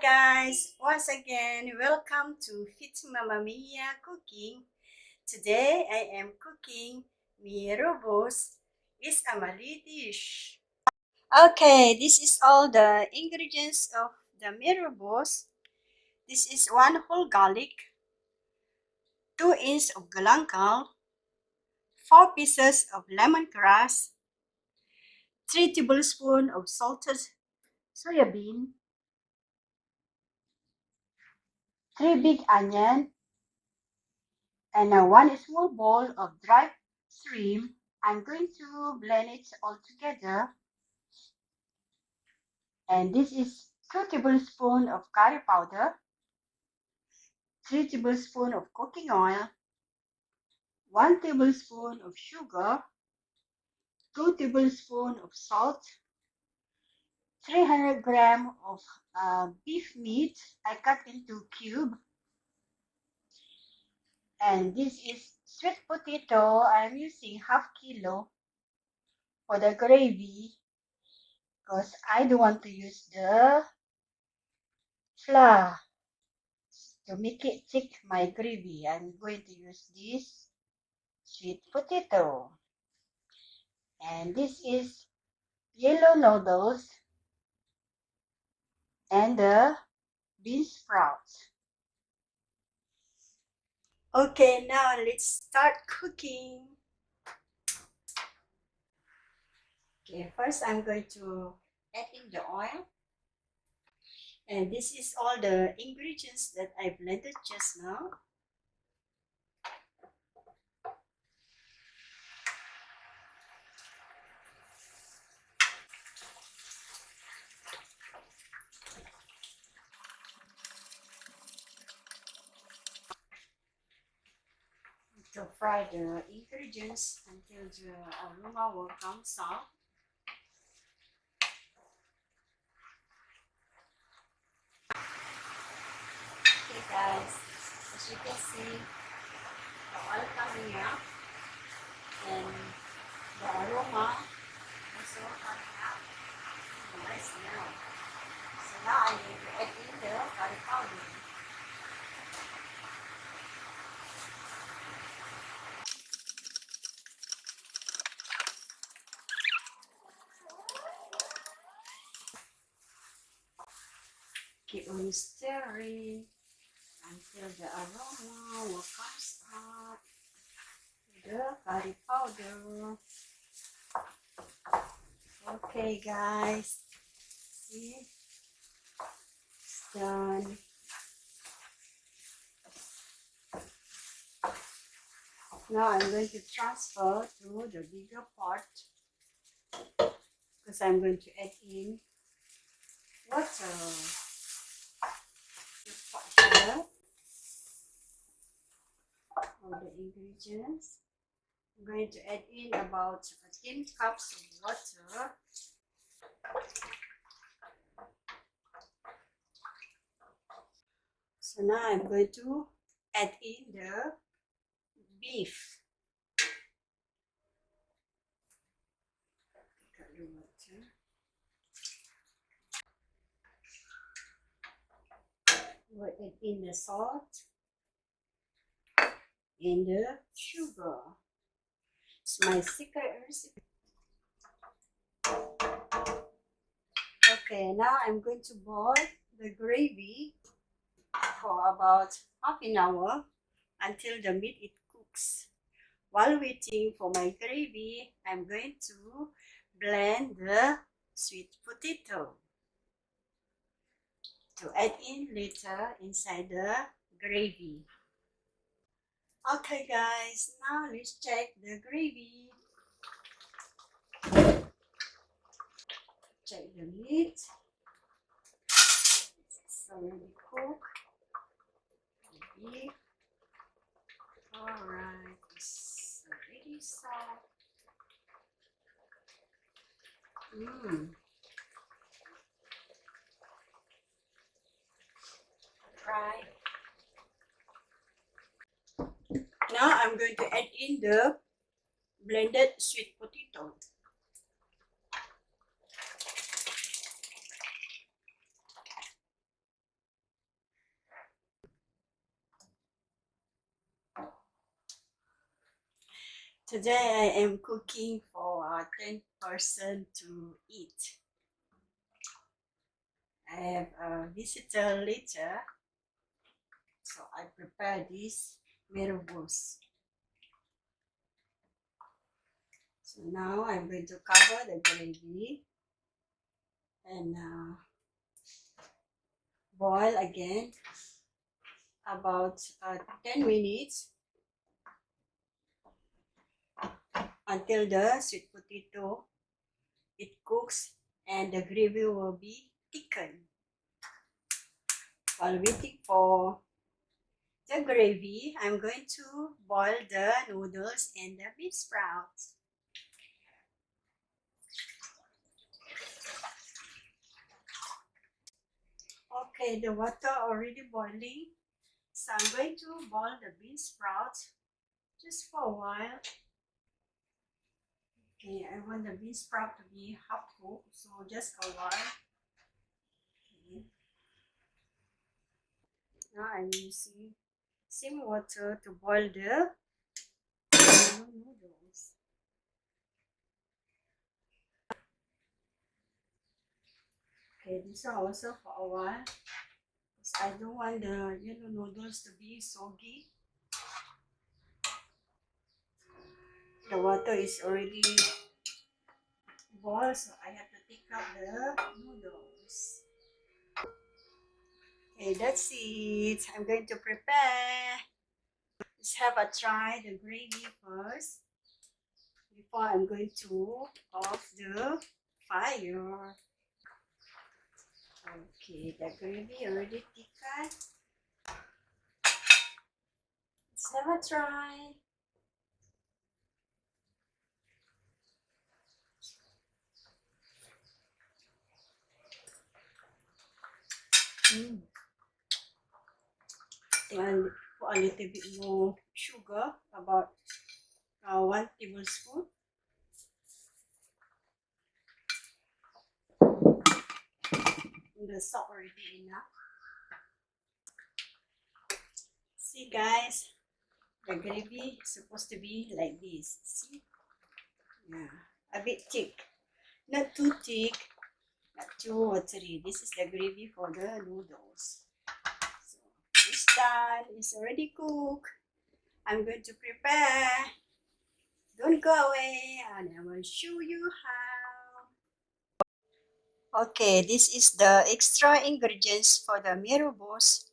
guys, once again, welcome to Fit Mamamia Cooking. Today I am cooking Mee Rebus. It's a Malay dish. Okay, this is all the ingredients of the Mee Rebus. This is 1 whole garlic, 2 inches of gelanggal, 4 pieces of lemongrass, 3 tablespoons of salted soya bean, 3 big onions, and 1 small bowl of dried shrimp. I'm going to blend it all together. And this is 2 tablespoons of curry powder, 3 tablespoons of cooking oil, 1 tablespoon of sugar, 2 tablespoons of salt, 300 grams of beef meat I cut into cubes. And this is sweet potato. I'm using half kilo for the gravy because I don't want to use the flour to make it thick my gravy. I'm going to use this sweet potato. And this is yellow noodles and the beansprout. Okay, now let's start cooking. Okay, first I'm going to add in the oil. And this is all the ingredients that I blended just now. To fry the ingredients until the aroma will come out. Okay guys, as you can see, the oil coming out and the aroma also coming out. Nice smell. So now I need to add in the curry powder. Keep on stirring until the aroma will come out. The curry powder. Okay guys, see, it's done. Now I'm going to transfer to the bigger pot because I'm going to add in water. The pot here, all the ingredients. I'm going to add in about 10 cups of water. So now I'm going to add in the beef. Got the water. We'll add in the salt and the sugar. It's my secret recipe. Okay, now I'm going to boil the gravy for about half an hour until the meat it cooks. While waiting for my gravy, I'm going to blend the sweet potato to add in later inside the gravy. Okay guys, now let's check the gravy. Check the meat. It's already cooked. The beef. Alright, it's already soft. Right. Now I'm going to add in the blended sweet potato. Today I am cooking for 10 person to eat. I have a visitor later, so I prepare this Mee Rebus. So now I'm going to cover the gravy and boil again about 10 minutes until the sweet potato it cooks and the gravy will be thickened. While waiting for the gravy, I'm going to boil the noodles and the beansprout. Okay, the water already boiling, so I'm going to boil the beansprout just for a while. Okay, I want the beansprout to be half cooked, so just a while. Okay. Now I'm using same water to boil the noodles. Okay, this one also for a while, because I don't want the yellow noodles to be soggy. The water is already boiled, so I have to take out the noodles. Okay, that's it. I'm going to prepare. Let's have a try the gravy first before I'm going to off the fire. Okay, the gravy already thickened. Let's have a try. And put a little bit more sugar, about 1 tablespoon. The salt already enough. See guys, the gravy is supposed to be like this. See? Yeah, a bit thick. Not too thick, not too watery. This is the gravy for the noodles. So this done. It's already cooked. I'm going to prepare. Don't go away, and I will show you how. Okay, this is the extra ingredients for the Mee Rebus,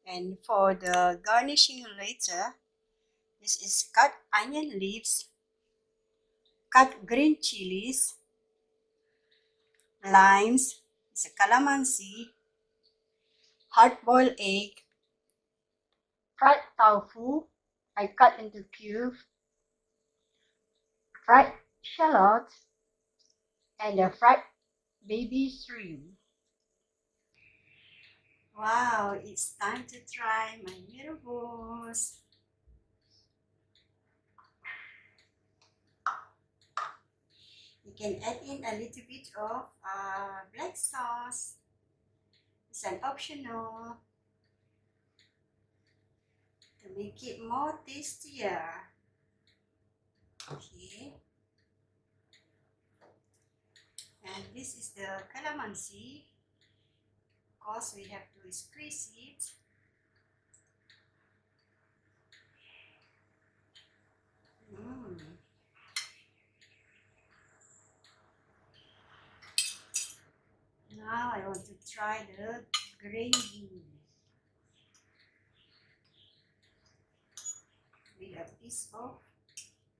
and for the garnishing later. This is cut onion leaves, cut green chilies, limes, it's a calamansi, hard-boiled egg, fried tofu, I cut into cubes, fried shallots, and a fried baby shrimp. Wow, it's time to try my Mee Rebus. You can add in a little bit of black sauce. It's an optional to make it more tastier. Okay. And this is the calamansi. Of course, we have to squeeze it. Now I want to try the gravy with a piece of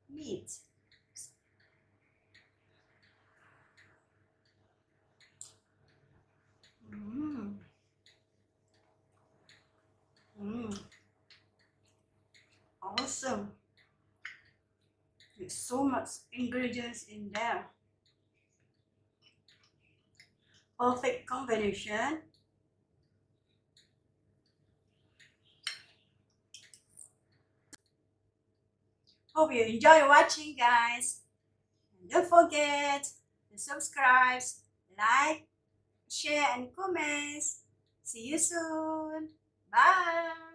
meat. Mmm. Mmm. Awesome. There's so much ingredients in there. Perfect combination. Hope you enjoy watching, guys. And don't forget to subscribe, like, share, and comments. See you soon. Bye.